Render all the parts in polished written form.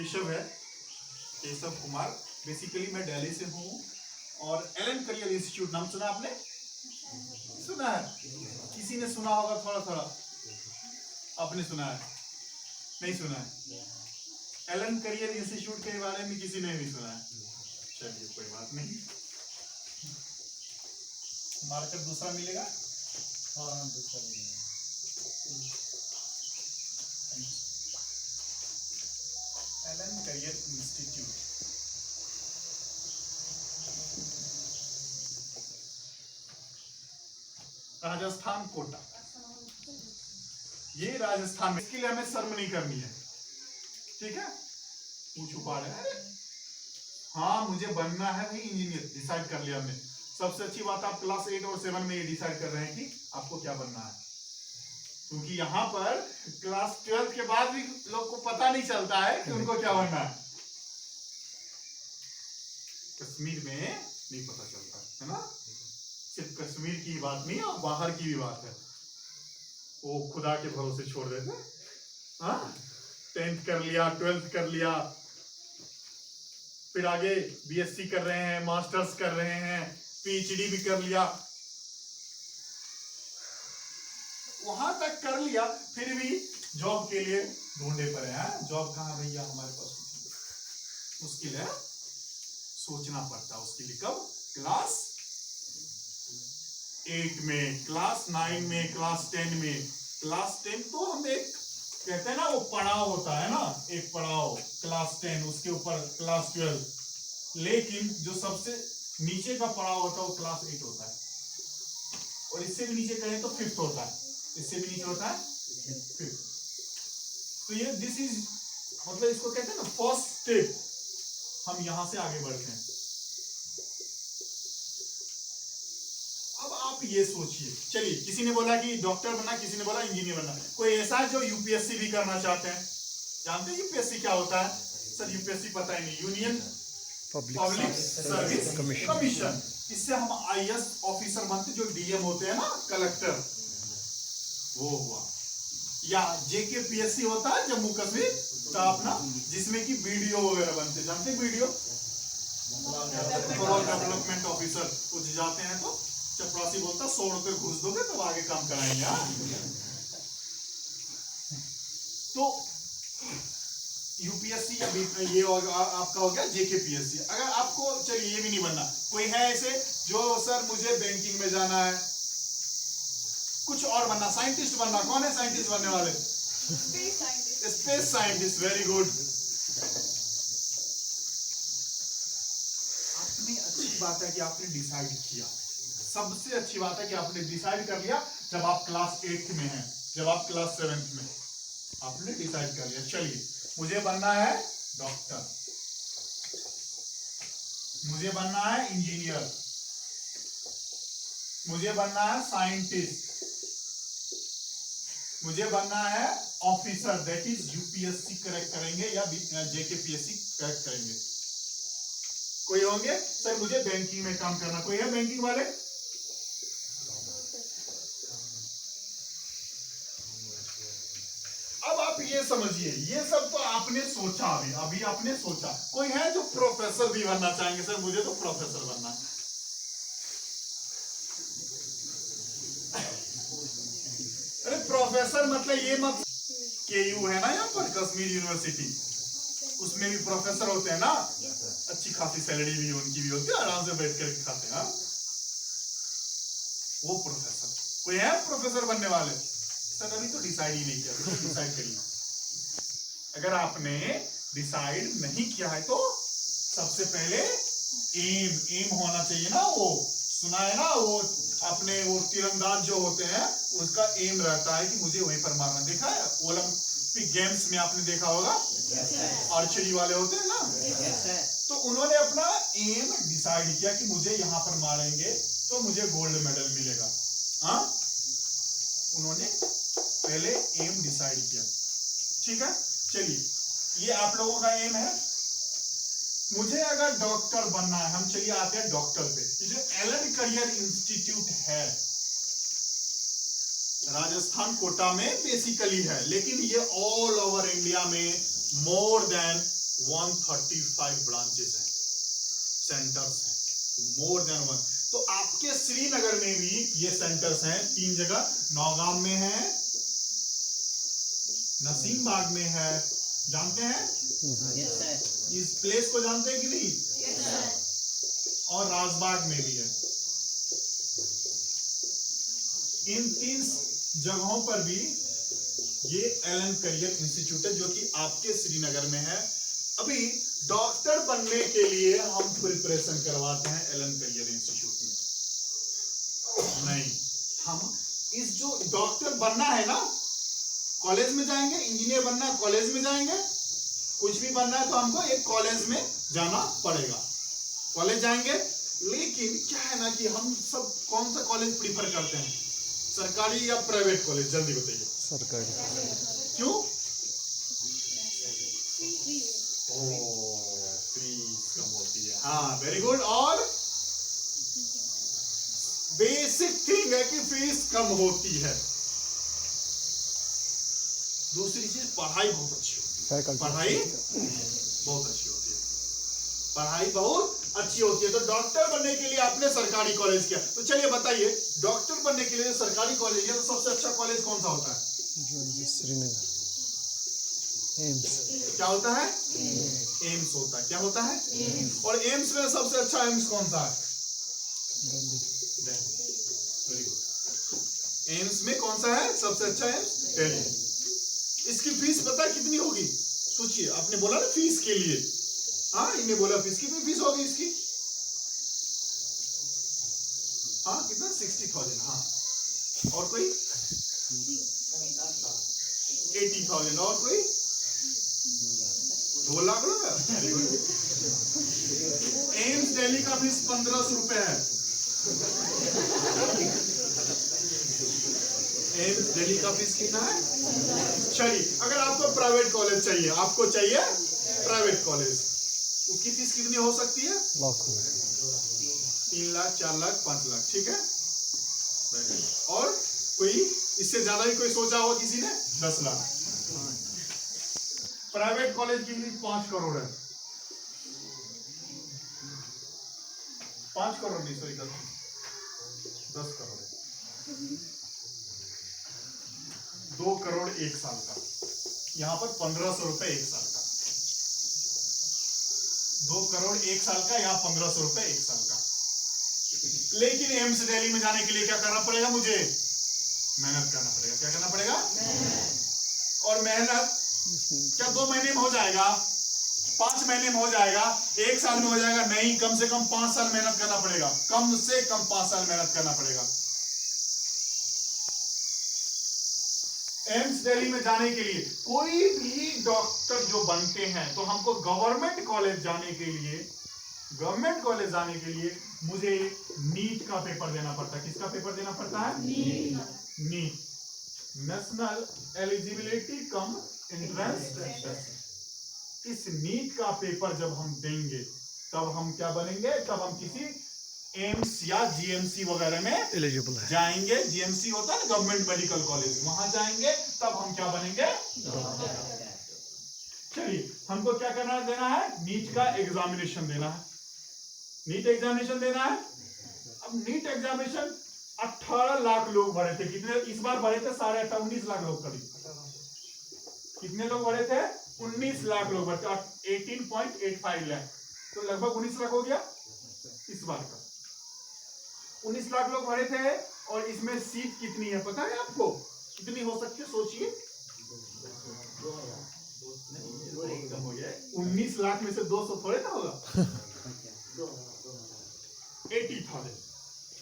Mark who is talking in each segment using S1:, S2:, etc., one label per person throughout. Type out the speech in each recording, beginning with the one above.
S1: केशव है, केशव कुमार। बेसिकली मैं दिल्ली से हूँ और एलन करियर इंस्टीट्यूट नाम सुना आपने? सुना है? किसी ने सुना होगा थोड़ा थोड़ा, आपने सुना है? नहीं सुना है? एलन करियर इंस्टीट्यूट के बारे में किसी ने भी सुना है? चलिए कोई बात नहीं, मार्कर दूसरा मिलेगा।
S2: हाँ दूसरा मिलेगा।
S1: Allen career institute, Rajasthan Kota, ये राजस्थान में। इसके लिए हमें शर्म नहीं करनी है, ठीक है? पूछ पा रहे हैं, हाँ मुझे बनना है भाई इंजीनियर, डिसाइड कर लिया हमने। सबसे अच्छी बात आप क्लास 8 और 7 में ये डिसाइड कर रहे हैं कि आपको क्या बनना है, क्योंकि यहाँ पर क्लास 12 के बाद भी लोग को पता नहीं चलता है कि उनको क्या बनना है। कश्मीर में नहीं पता चलता है ना, सिर्फ कश्मीर की बात नहीं और बाहर की भी बात है, वो खुदा के भरोसे छोड़ देते। हाँ 10th कर लिया, 12th कर लिया, फिर आगे बीएससी कर रहे हैं, मास्टर्स कर रहे हैं, पीएचडी भी कर लिया, वहां तक कर लिया, फिर भी जॉब के लिए ढूंढे पड़े हैं। जॉब कहाँ भैया हमारे पास? मुश्किल है, सोचना पड़ता है उसके लिए। कब? क्लास 8 में, क्लास 9 में, क्लास 10 में। क्लास 10 तो हम एक कहते हैं ना, वो पड़ाव होता है ना, एक पड़ाव क्लास 10, उसके ऊपर क्लास 12, लेकिन जो सबसे नीचे का पड़ाव होता है वो क्लास 8 होता है, और इससे भी नीचे कहें तो 5th होता है, इससे भी नीचे होता है 5th। तो ये दिस इज मतलब इसको कहते हैं ना फर्स्ट स्टेप, हम यहां से आगे बढ़ते हैं। अब आप ये सोचिए, चलिए किसी ने बोला कि डॉक्टर बनना, किसी ने बोला इंजीनियर बनना, कोई ऐसा है जो यूपीएससी भी करना चाहते हैं? जानते हैं यूपीएससी क्या होता है? सर यूपीएससी पता ही नहीं, यूनियन पब्लिक सर्विस कमीशन। इससे हम आईएएस ऑफिसर बनते, जो डीएम होते हैं ना, कलेक्टर, वो हुआ। या जेकेपीएससी होता है जम्मू कश्मीर का अपना, जिसमें कि बीडीओ वगैरह बनते, जानते हैं बीडीओ, डेवलपमेंट ऑफिसर। कुछ जाते हैं तो चपरासी बोलता 100 रुपए घूस दोगे तो आगे काम कराएंगे। तो यूपीएससी या ये आपका हो गया जेकेपीएससी। अगर आपको चलिए ये भी नहीं बनना, कोई है ऐसे जो सर मुझे बैंकिंग में जाना है, कुछ और बनना, साइंटिस्ट बनना। कौन है साइंटिस्ट बनने वाले? Space scientist, very good. आपने अच्छी बात है कि आपने डिसाइड किया, सबसे अच्छी बात है कि आपने डिसाइड कर लिया। जब आप क्लास 8 में हैं, जब आप क्लास 7th में, आपने डिसाइड कर लिया चलिए मुझे बनना है डॉक्टर, मुझे बनना है इंजीनियर, मुझे बनना है साइंटिस्ट, मुझे बनना है officer, that is UPSC correct करेंगे या जेकेपीएससी करेक्ट करेंगे। कोई होंगे सर मुझे बैंकिंग में काम करना, कोई है बैंकिंग वाले? अब आप ये समझिए, ये सब तो आपने सोचा, अभी आपने सोचा। कोई है जो प्रोफेसर भी बनना चाहेंगे? सर मुझे तो प्रोफेसर बनना है। अरे प्रोफेसर मतलब ये मत, केयू है ना यहाँ पर, कश्मीर यूनिवर्सिटी, उसमें भी प्रोफेसर होते हैं ना, अच्छी खासी सैलरी भी उनकी भी होती है, आराम से बैठ कर खाते हैं। वो प्रोफेसर, कोई है प्रोफेसर बनने वाले? सर अभी तो डिसाइड ही नहीं किया, तो डिसाइड करिए। अगर आपने डिसाइड नहीं किया है तो सबसे पहले एम होना चाहिए ना। वो सुना है ना, वो अपने वो तीरंदाज जो होते हैं उसका एम रहता है कि मुझे वहीं पर मारना। देखा है ओलंपिक गेम्स में आपने देखा होगा, आर्चरी वाले होते हैं ना, तो उन्होंने अपना एम डिसाइड किया कि मुझे यहाँ पर मारेंगे तो मुझे गोल्ड मेडल मिलेगा। हाँ उन्होंने पहले एम डिसाइड किया, ठीक है। चलिए ये आप लोगों का एम है। मुझे अगर डॉक्टर बनना है, हम चलिए आते हैं डॉक्टर पे। ये जो एलन करियर इंस्टीट्यूट है राजस्थान कोटा में बेसिकली है, लेकिन ये ऑल ओवर इंडिया में मोर देन 135 ब्रांचेस हैं, सेंटर्स हैं, मोर देन वन। तो आपके श्रीनगर में भी ये सेंटर्स हैं 3 जगह, नौगाम में है, नसीमबाग में है, जानते हैं इस प्लेस को, जानते हैं कि नहीं? और राजबाग में भी है। इन 3 जगहों पर भी ये एलन करियर इंस्टीट्यूट है जो कि आपके श्रीनगर में है। अभी डॉक्टर बनने के लिए हम प्रिपरेशन करवाते हैं एलन करियर इंस्टीट्यूट में नहीं, हम इस जो डॉक्टर बनना है ना, कॉलेज में जाएंगे, इंजीनियर बनना है कॉलेज में जाएंगे, कुछ भी बनना है तो हमको एक कॉलेज में जाना पड़ेगा, कॉलेज जाएंगे। लेकिन क्या है ना कि हम सब कौन सा कॉलेज प्रीफर करते हैं, सरकारी या प्राइवेट कॉलेज? जल्दी बताइए।
S3: सरकारी।
S1: क्यों? फीस कम होती है। हाँ, वेरी गुड। और बेसिक थिंग है कि फीस कम होती है। दूसरी चीज, पढ़ाई बहुत अच्छी होती है, पढ़ाई बहुत अच्छी होती है, पढ़ाई बहुत अच्छी होती है। तो डॉक्टर बनने के लिए आपने सरकारी कॉलेज किया, तो चलिए बताइए, डॉक्टर बनने के लिए सरकारी कॉलेज है तो सबसे अच्छा कॉलेज कौन सा होता है?
S3: श्रीनगर एम्स।
S1: क्या होता है? एम्स होता है। क्या होता है? और एम्स में सबसे अच्छा एम्स कौन सा है? Very good. एम्स में कौन सा है सबसे अच्छा एम्स? दिल्ली। इसकी फीस पता है कितनी होगी? सोचिए, आपने बोला ना फीस के लिए, हाँ इन्हें बोला फीस, कितनी फीस होगी इसकी? हाँ कितना? 60,000। हाँ, और कोई? 80,000। और कोई? 2 लाख रुपए। एम्स दिल्ली का फीस 1500 रुपए है। एम्स दिल्ली का फीस कितना है? चलिए, अगर आपको प्राइवेट कॉलेज चाहिए, आपको चाहिए प्राइवेट कॉलेज, उसकी फीस कितनी हो सकती है?
S3: लाखों।
S1: 3 लाख, 4 लाख, 5 लाख। ठीक है। और कोई इससे ज्यादा भी कोई सोचा होगा किसी ने? 10 लाख। प्राइवेट कॉलेज की फीस 5 करोड़ है। 5 करोड़ नहीं, सॉरी 10 करोड़ है। 2 करोड़ 1 साल का। यहां पर 1500 रुपए 1 साल का। 2 करोड़ 1 साल का, यहां 1500 रुपए 1 साल का। लेकिन एम्स दिल्ली में जाने के लिए क्या करना पड़ेगा? मुझे मेहनत करना पड़ेगा। क्या करना पड़ेगा? और मेहनत क्या 2 महीने में हो जाएगा? 5 महीने में हो जाएगा? 1 साल में हो जाएगा? नहीं, कम से कम 5 साल मेहनत करना पड़ेगा। कम से कम 5 साल मेहनत करना पड़ेगा। एम्स दिल्ली में जाने के लिए कोई भी डॉक्टर जो बनते हैं तो हमको गवर्नमेंट कॉलेज जाने के लिए, मुझे नीट का पेपर देना पड़ता है। किसका पेपर देना पड़ता है? NEET, national eligibility cum entrance test. इस नीट का पेपर जब हम देंगे तब हम क्या बनेंगे? तब हम किसी एम्स या जीएमसी वगैरह में
S3: एलिजिबल है,
S1: जाएंगे। जीएमसी होता है ना, गवर्नमेंट मेडिकल कॉलेज, वहां जाएंगे तब हम क्या बनेंगे? चलिए, हमको क्या करना देना है? नीट का एग्जामिनेशन देना है। नीट एग्जामिनेशन देना है। अब नीट एग्जामिनेशन 18 लाख लोग भरे थे। कितने इस बार भरे थे? 18.5 19 लाख लोग करीब। कितने लोग भरे थे? 19 लाख लोग भरे थे। 18.85 लाख, तो लगभग 19 लाख हो गया इस बार का। 19 लाख लोग भरे थे। और इसमें सीट कितनी है पता है आपको? कितनी हो सकती है? सोचिए। 19 लाख में से 200 थोड़े ना होगा। 80,000।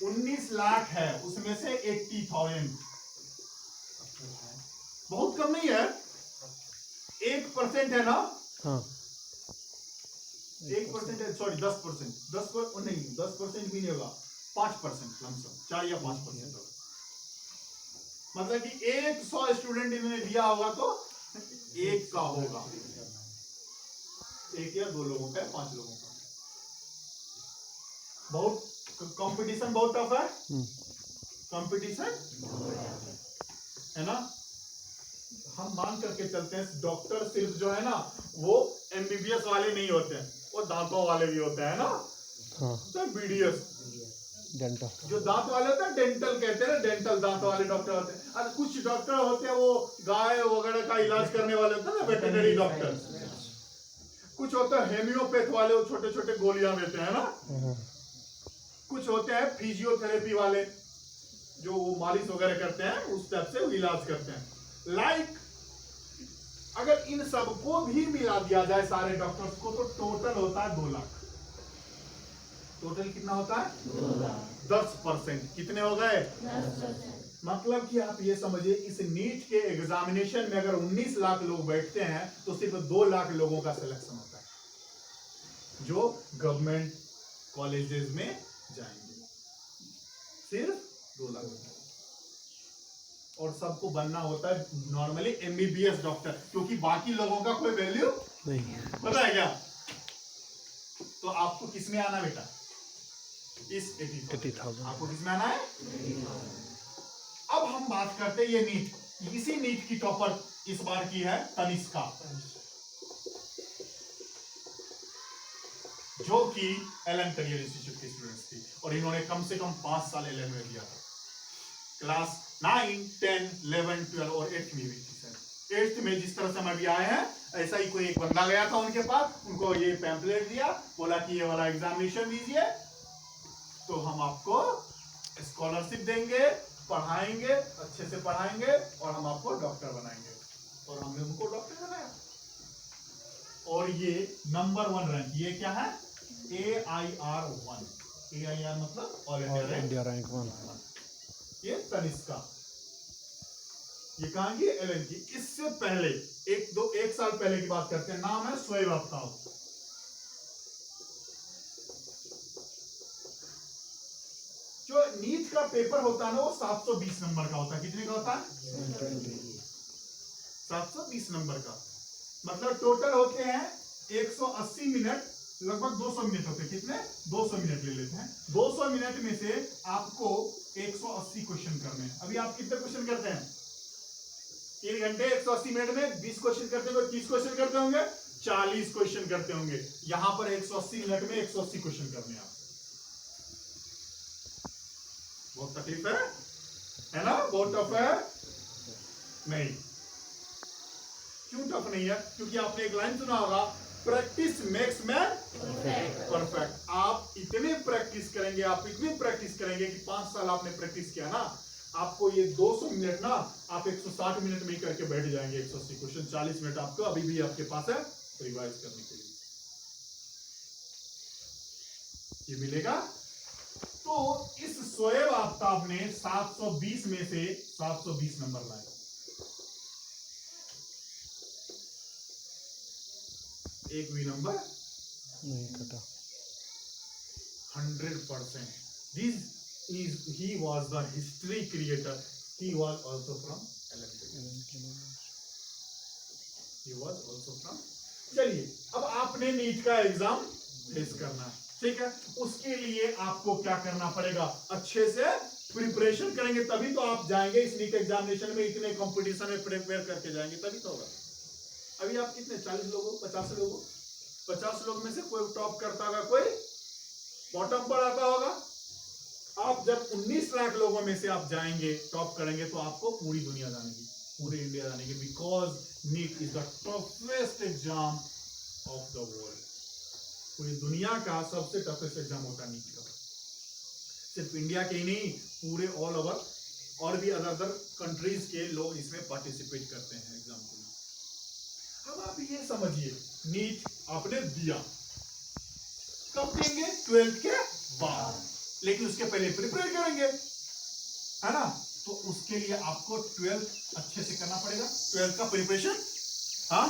S1: 19 लाख है, उसमें से 80,000 बहुत कम नहीं है। 1% है ना?
S3: हाँ
S1: 1% है, सॉरी 10%। 10% भी नहीं होगा, 5% लमसम, 4 या 5% होगा। मतलब कि 100 स्टूडेंट इन्होंने दिया होगा तो 1 का होगा, 1 या 2 लोगों का, 5 लोगों का। बहुत कंपटीशन बहुत टफ है। कंपटीशन है ना? हम मान करके चलते हैं डॉक्टर सिर्फ जो है ना वो एमबीबीएस वाले नहीं होते हैं, वो दांतों वाले भी होते हैं ना।
S3: हाँ
S1: तो बीडीएस
S3: डेंटल
S1: जो दांत वाले होते हैं, डेंटल कहते हैं, डेंटल दांत वाले डॉक्टर होते हैं। और कुछ डॉक्टर होते हैं वो गाय वगैरह का इलाज करने वाले होते हैं ना, वेटरनरी डॉक्टर। कुछ होते हैं हेम्योपैथ वाले, वो छोटे छोटे गोलियां देते हैं ना। कुछ होते हैं फिजियोथेरेपी वाले जो वो मालिश वगैरह करते हैं, उस टाइप से वो इलाज करते हैं। लाइक अगर इन सबको भी मिला दिया जाए सारे डॉक्टर्स को तो टोटल होता है 2 लाख। टोटल कितना होता है 10%। कितने हो गए 10%। मतलब कि आप ये समझिए इस नीट के एग्जामिनेशन में अगर 19 लाख लोग बैठते हैं तो सिर्फ 2 लाख लोगों का सिलेक्शन होता है जो गवर्नमेंट कॉलेजेस में जाएंगे। सिर्फ 2 लाख। और सबको बनना होता है नॉर्मली एमबीबीएस डॉक्टर, क्योंकि बाकी लोगों का कोई वैल्यू
S3: नहीं।
S1: पता है क्या। तो आपको किसमें आना बेटा, इस 80,000 आपको किसमें आना है। अब हम बात करते हैं ये नीट, इसी नीट की टॉपर इस बार की है तनिष्का, जो कि एलन करियर इंस्टीट्यूट की स्टूडेंट्स थी। और इन्होंने कम से कम 5 साल एलन में दिया था। क्लास 9, 10, 11, 12 और 8th में भी थी सर। 8th में जिस तरह से हम अभी आए हैं, ऐसा ही कोई एक बंदा गया था उनके पास, उनको ये पैम्पलेट दिया, बोला कि ये वाला एग्जामिनेशन दीजिए तो हम आपको स्कॉलरशिप देंगे, पढ़ाएंगे, अच्छे से पढ़ाएंगे और हम आपको डॉक्टर बनाएंगे। और हमने उनको डॉक्टर बनाया। और ये नंबर 1 रैंक, ये क्या है AIR 1। AIR मतलब ऑल इंडिया रैंक 1। ये तनिष्का, ये कहां की, एलन की। इससे पहले एक साल पहले की बात करते हैं, नाम है शोएब आफ्ताब। जो नीट का पेपर होता है ना वो 720 नंबर का होता है। कितने का होता है 720 नंबर का। मतलब टोटल होते हैं 180 मिनट, लगभग 200 मिनट होते हैं। कितने 200 मिनट ले लेते हैं। 200 मिनट में से आपको 180 क्वेश्चन करने हैं। अभी आप कितने क्वेश्चन करते हैं 3 घंटे 180 मिनट में 20 क्वेश्चन करते होंगे, 30 क्वेश्चन करते होंगे, 40 क्वेश्चन करते होंगे। यहां पर 180 मिनट में 180 क्वेश्चन करने हैं। बहुत तकलीफ है ना, बहुत टफ है। नहीं, क्यों टफ नहीं है, क्योंकि आपने एक लाइन सुना होगा, प्रैक्टिस मेक्स मैन परफेक्ट। आप इतने प्रैक्टिस करेंगे, आप इतनी प्रैक्टिस करेंगे कि 5 साल आपने प्रैक्टिस किया ना, आपको ये 200 मिनट ना आप 160 मिनट में ही करके बैठ जाएंगे। 180 क्वेश्चन 40 मिनट आपको अभी भी आपके पास है रिवाइज करने के लिए, ये मिलेगा। तो इस शोएब आफ्ताब ने 720 में से 720 नंबर लाए। एक भी नंबर
S3: नहीं कटा।
S1: 100%। He was the history creator. He was also from LNK. He was also from. चलिए, अब आपने नीट का एग्जाम फेस करना है, ठीक है। उसके लिए आपको क्या करना पड़ेगा, अच्छे से प्रिपरेशन करेंगे तभी तो आप जाएंगे इस नीट एग्जामिनेशन में। इतने कंपटीशन में प्रिपेयर करके जाएंगे तभी तो होगा। अभी आप कितने 40 लोग हो, 50 लोग हो, 50 लोग में से कोई टॉप करता होगा, कोई बॉटम पर आता होगा। आप जब 19 लाख लोगों में से आप जाएंगे, टॉप करेंगे, तो आपको पूरी दुनिया जानेगी, पूरे इंडिया जानेगी। Because NEET is the toughest exam of the world. पूरी दुनिया का सबसे टफेस्ट एग्जाम होता है नीट का। सिर्फ इंडिया के ही नहीं, पूरे ऑल ओवर और भी अदर कंट्रीज के लोग इसमें पार्टिसिपेट करते हैं एग्जाम के लिए। अब आप ये समझिए, नीट आपने दिया, कब देंगे 12th के बाद, लेकिन उसके पहले प्रिपेयर करेंगे, है ना। तो उसके लिए आपको 12th अच्छे से करना पड़ेगा, 12th का प्रिपरेशन। हाँ,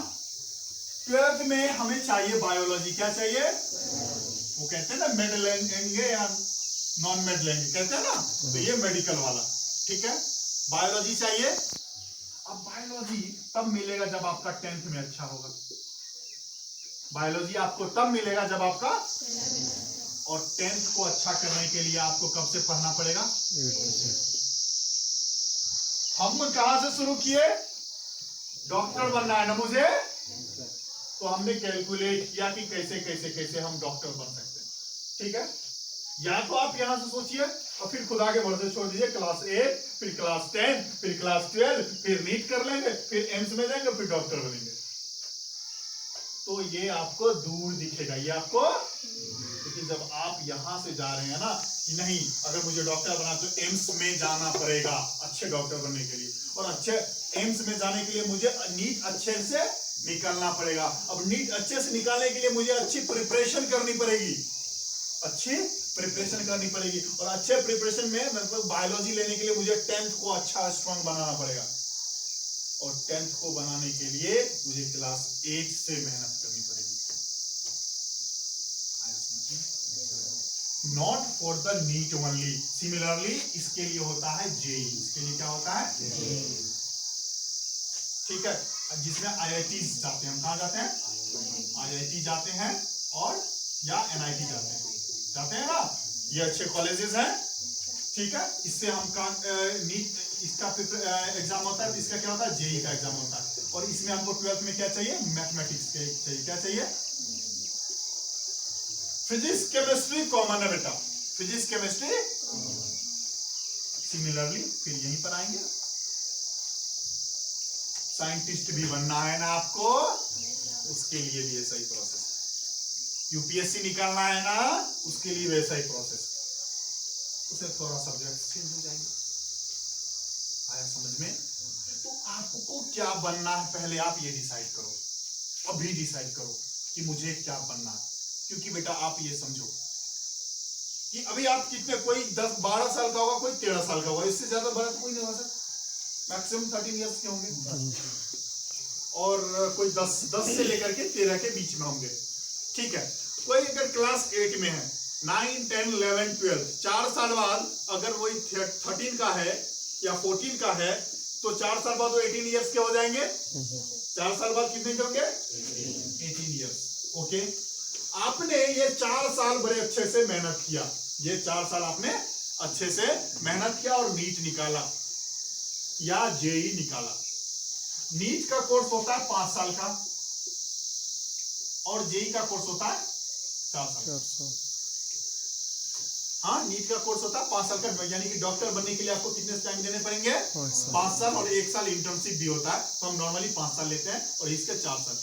S1: 12th में हमें चाहिए बायोलॉजी। क्या चाहिए, वो कहते हैं ना मेड लेंगे या नॉन मेड लेंगे, कहते हैं ना, तो ये मेडिकल वाला, ठीक है। बायोलॉजी चाहिए। अब बायोलॉजी तब मिलेगा जब आपका 10th में अच्छा होगा। बायोलॉजी आपको तब मिलेगा जब आपका, और 10th को अच्छा करने के लिए आपको कब से पढ़ना पड़ेगा,
S3: 8 से।
S1: हम कहां से शुरू किए, डॉक्टर बनना है ना मुझे, तो हमने कैलकुलेट किया कि कैसे कैसे कैसे हम डॉक्टर बन सकते हैं। ठीक है, या तो आप यहां से सोचिए और फिर खुदा के भरोसे छोड़ दीजिए, क्लास 8 फिर क्लास 10 फिर क्लास 12 फिर नीट कर लेंगे, फिर एम्स में जाएंगे, फिर डॉक्टर बनेंगे। तो ये आपको दूर दिखेगा, ये आपको, लेकिन जब आप यहां से जा रहे हैं ना कि नहीं अगर मुझे डॉक्टर बना तो एम्स में जाना पड़ेगा अच्छे डॉक्टर बनने के लिए, और अच्छे एम्स में जाने के लिए मुझे नीट अच्छे से निकालना पड़ेगा। अब नीट अच्छे से निकालने के लिए मुझे अच्छी प्रिपरेशन करनी पड़ेगी, अच्छी प्रिपरेशन करनी पड़ेगी, और अच्छे प्रिपरेशन में मतलब बायोलॉजी लेने के लिए मुझे 10th को अच्छा स्ट्रांग बनाना पड़ेगा, और 10th को बनाने के लिए मुझे क्लास 8 से मेहनत करनी पड़ेगी। Not for the NEET only, similarly इसके लिए होता है जेई, इसके लिए क्या होता है, ठीक है, जिसमें IIT जाते हैं, हम कहां जाते हैं, IIT जाते हैं और या NIT जाते हैं ना, ये अच्छे कॉलेजेस हैं। ठीक है, इससे हम नीट इसका एग्जाम होता है, तो इसका क्या होता है, जेई का एग्जाम होता है, और इसमें हमको 12th में क्या चाहिए, मैथमेटिक्स के चाहिए, क्या चाहिए, फिजिक्स केमिस्ट्री कॉमन है बेटा, फिजिक्स केमिस्ट्री। सिमिलरली फिर यहीं पर आएंगे, साइंटिस्ट भी बनना है ना आपको, उसके लिए भी ऐसा ही प्रोसेस, यूपीएससी निकालना है ना, उसके लिए वैसा ही प्रोसेस, उसे थोड़ा सब्जेक्ट चेंज हो जाएंगे। आया समझ में? तो आपको क्या बनना है पहले आप ये डिसाइड करो, अभी डिसाइड करो कि मुझे क्या बनना है। क्योंकि बेटा आप ये समझो कि अभी आप कितने, कोई 10-12 साल का होगा, कोई 13 साल का होगा, इससे ज्यादा बड़ा कोई नहीं होगा सर, मैक्सिमम 13 इयर्स के होंगे, और कोई 10 से लेकर के 13 के बीच में होंगे। ठीक है, कोई अगर क्लास 8 में है, 9, 10, 11, 12, 4 साल बाद अगर वही 13 का है या 14 का है, तो 4 साल बाद वो 18 इयर्स के हो जाएंगे। 4 साल बाद कितने के होंगे, 18 इयर्स। ओके, आपने ये 4 साल बड़े अच्छे से मेहनत किया, ये 4 साल आपने अच्छे से मेहनत किया और नीट निकाला या जेई निकाला। नीट का कोर्स होता है 5 साल का, और जेई का कोर्स होता है 4 साल। हाँ, नीट का कोर्स होता है 5 साल का, यानी कि डॉक्टर बनने के लिए आपको कितने टाइम देने पड़ेंगे, 5 साल, और 1 साल इंटर्नशिप भी होता है, तो हम नॉर्मली 5 साल लेते हैं, और इसके 4 साल।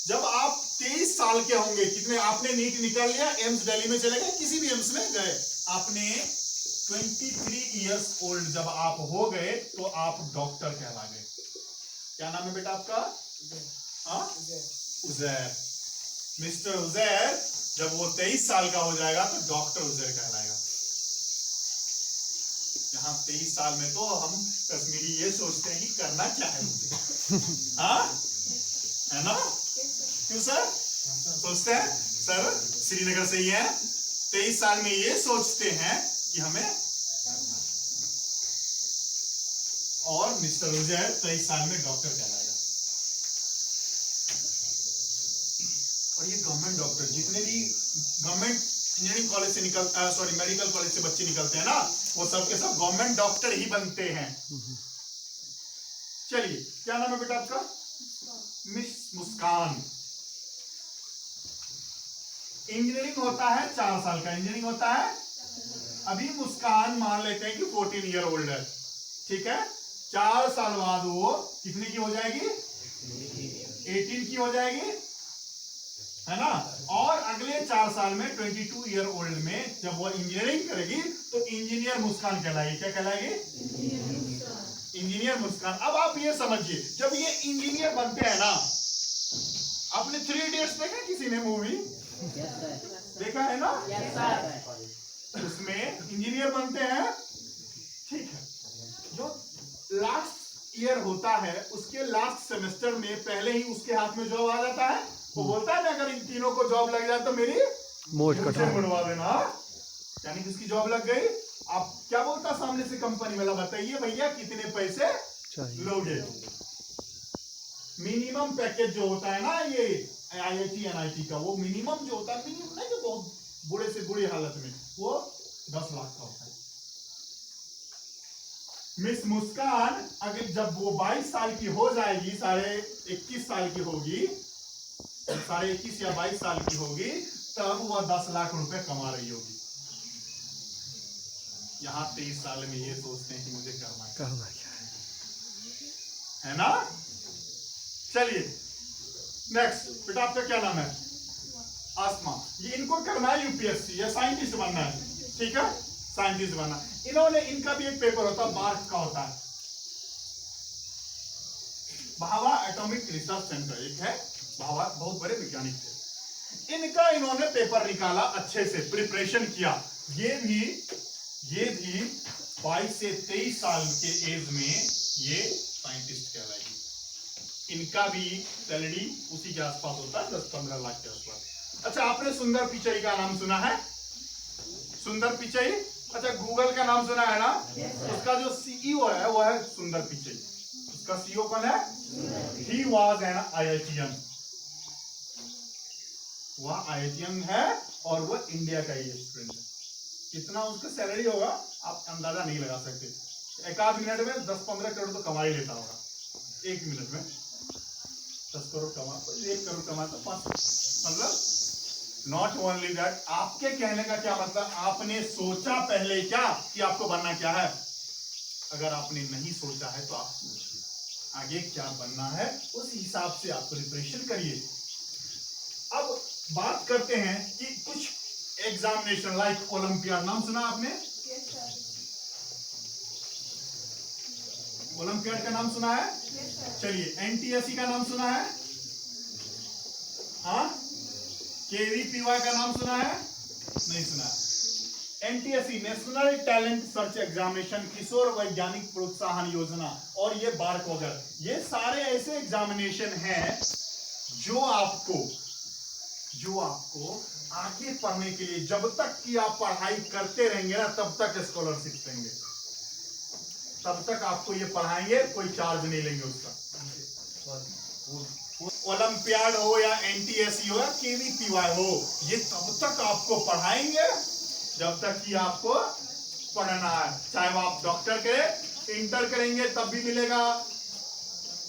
S1: जब आप 23 साल के होंगे, कितने, आपने नीट निकाल लिया, एम्स दिल्ली में चले गए, किसी भी एम्स में गए, आपने 23 इयर्स ओल्ड जब आप हो गए, तो आप डॉक्टर कहला गए। क्या नाम है बेटा आपका, हाँ, उजैर, मिस्टर उजैर। जब वो 23 साल का हो जाएगा तो डॉक्टर उजैर कहलाएगा। यहाँ 23 साल में तो हम कश्मीरी ये सोचते हैं कि करना क्या है मुझे, हाँ, है ना, क्यों सर सोचते हैं, सर श्रीनगर से ही है, 23 साल में ये सोचते हैं कि हमें, और मिस्टर उजैर 23 साल में डॉक्टर कहलाएगा। और ये गवर्नमेंट डॉक्टर, जितने भी गवर्नमेंट इंजीनियरिंग कॉलेज से सॉरी मेडिकल कॉलेज से बच्चे निकलते हैं ना, वो सब के सब गवर्नमेंट डॉक्टर ही बनते हैं। चलिए, क्या नाम है बेटा आपका, मिस मुस्कान। इंजीनियरिंग होता है 4 साल का, इंजीनियरिंग होता है, अभी मुस्कान मान लेते हैं कि 14 ईयर ओल्ड है, ठीक है, 4 साल बाद वो कितनी की हो जाएगी, 18 की हो जाएगी, है ना, और अगले 4 साल में 22 ईयर ओल्ड में जब वो इंजीनियरिंग करेगी तो इंजीनियर मुस्कान कहलाएगी। क्या कहलाएगी, इंजीनियर मुस्कान। अब आप ये समझिए, जब ये इंजीनियर बनते हैं ना, आपने 3 इडियट्स देखा किसी ने मूवी, देखा है ना, उसमें इंजीनियर बनते हैं, ठीक है, जो लास्ट ईयर होता है उसके लास्ट सेमेस्टर में पहले ही उसके हाथ में जॉब आ जाता है, वो बोलता है ना अगर इन तीनों को जॉब लग जाए तो मेरी मोच कटवा देना, यानी कि उसकी जॉब लग गई। आप क्या बोलता सामने से कंपनी वाला, बताइए भैया कितने पैसे लोगे। मिनिमम पैकेज जो होता है ना ये IIT NIT का, वो मिनिमम जो होता है, मिनिमम नहीं, जो बहुत बुरे से बुरी हालत में, वो 10 लाख का होता है मिस मुस्कान अगर जब वो 22 साल की हो जाएगी, 21.5 साल की होगी, 21.5 या 22 साल की होगी, तब वह 10 लाख रुपए कमा रही होगी। यहां 23 साल में ये सोचते हैं कि मुझे करना क्या है ना। चलिए नेक्स्ट, बेटा आपका क्या नाम है? आसमा। ये इनको करना है यूपीएससी या साइंटिस्ट बनना है, ठीक है, साइंटिस्ट बनना। इन्होंने, इनका भी एक पेपर होता है, बार्क का होता है, भाभा एटॉमिक रिसर्च सेंटर, एक है भाभा, बहुत बड़े वैज्ञानिक थे। इनका इन्होंने पेपर निकाला, अच्छे से प्रिपरेशन किया। ये भी 22 से 23 साल के एज में ये साइंटिस्ट कहलाएगी। इनका भी सैलरी उसी के आसपास होता है, 10-15 लाख के आसपास। अच्छा, आपने सुंदर पिचई का नाम सुना है? सुंदर पिचई, अच्छा गूगल का नाम सुना है ना? उसका जो सीईओ है वो है सुंदर पिचई। उसका सीईओ कौन है? He was an IITian। वह IITian है और वह इंडिया का ही स्टूडेंट है। कितना उसका सैलरी होगा आप अंदाजा नहीं लगा सकते। एक आध मिनट में 10-15 करोड़ तो कमा ही लेता होगा, एक मिनट में 10 करोड़ कमा, 1 करोड़ कमाता, 5, मतलब नॉट ओनली दैट। आपके कहने का क्या मतलब, आपने सोचा पहले क्या कि आपको बनना क्या है? अगर आपने नहीं सोचा है तो आप सोचिए आगे क्या बनना है, उस हिसाब से आप प्रिपरेशन करिए। अब बात करते हैं कि कुछ एग्जामिनेशन लाइक ओलंपियाड, नाम सुना आपने? ओलंपियाड का नाम सुना है? चलिए, NTSE का नाम सुना है? हाँ, KVPY का नाम सुना है? नहीं सुना। NTSE national talent search examination, Kishore Vaigyanik Protsahan योजना, और ये बार्क वगैरह, ये सारे ऐसे एग्जामिनेशन हैं जो आपको आगे पढ़ने के लिए, जब तक कि आप पढ़ाई करते रहेंगे ना, तब तक स्कॉलरशिप देंगे, तब तक आपको ये पढ़ाएंगे, कोई चार्ज नहीं लेंगे उसका। ओलंपियाड हो या NTSE हो या KVPY हो, ये तब तक आपको पढ़ाएंगे जब तक कि आपको पढ़ना है। चाहे वो आप डॉक्टर करें, इंटर करेंगे तब भी मिलेगा,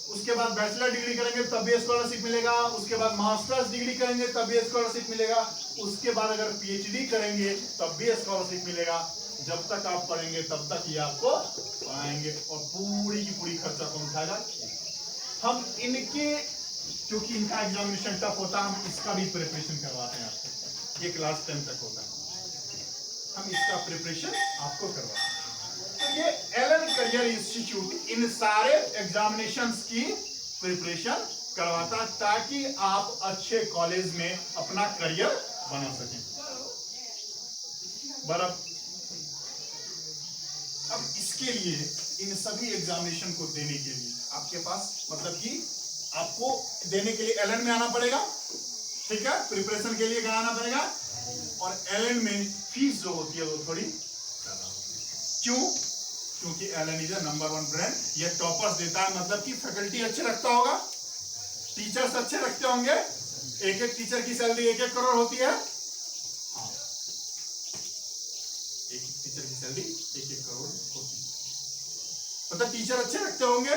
S1: उसके बाद बैचलर डिग्री करेंगे तब भी स्कॉलरशिप मिलेगा, उसके बाद मास्टर्स डिग्री करेंगे तब भी स्कॉलरशिप मिलेगा, उसके बाद अगर PhD करेंगे तब भी स्कॉलरशिप मिलेगा। जब तक आप पढ़ेंगे तब तक ये आपको पढ़ाएंगे, और पूरी की पूरी खर्चा कौन उठाएगा? हम इनके, क्योंकि इनका एग्जामिनेशन टफ होता है, हम इसका भी प्रिपरेशन करवाते हैं आपको। ये क्लास 10 तक होता है, हम इसका प्रिपरेशन आपको करवाते हैं। तो ये एलन करियर इंस्टीट्यूट इन सारे एग्जामिनेशंस की प्रिपरेशन करवाता है, ताकि आप अच्छे कॉलेज में अपना करियर बना सकें। बराबर। अब इसके लिए, इन सभी एग्जामिनेशन को देने के लिए आपके पास, मतलब कि आपको देने के लिए एलन में आना पड़ेगा, ठीक है, प्रिपरेशन के लिए कराना पड़ेगा। और एलन में फीस जो होती है वो थोड़ी ज्यादा होती है। क्यों? क्योंकि एलन इज नंबर 1 ब्रांड, ये टॉपर्स देता है, मतलब कि फैकल्टी अच्छे रखता होगा, टीचर्स अच्छे रखते होंगे। एक टीचर की सैलरी 1-1 करोड़ होती है। हाँ, एक टीचर की सैलरी 1-1 करोड़ होती है, मतलब टीचर अच्छे रखते होंगे।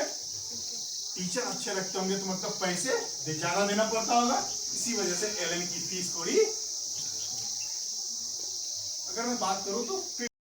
S1: टीचर अच्छे रखते होंगे तो मतलब पैसे ज्यादा देना पड़ता होगा, इसी वजह से एलन की फीस थोड़ी, अगर मैं बात करूं तो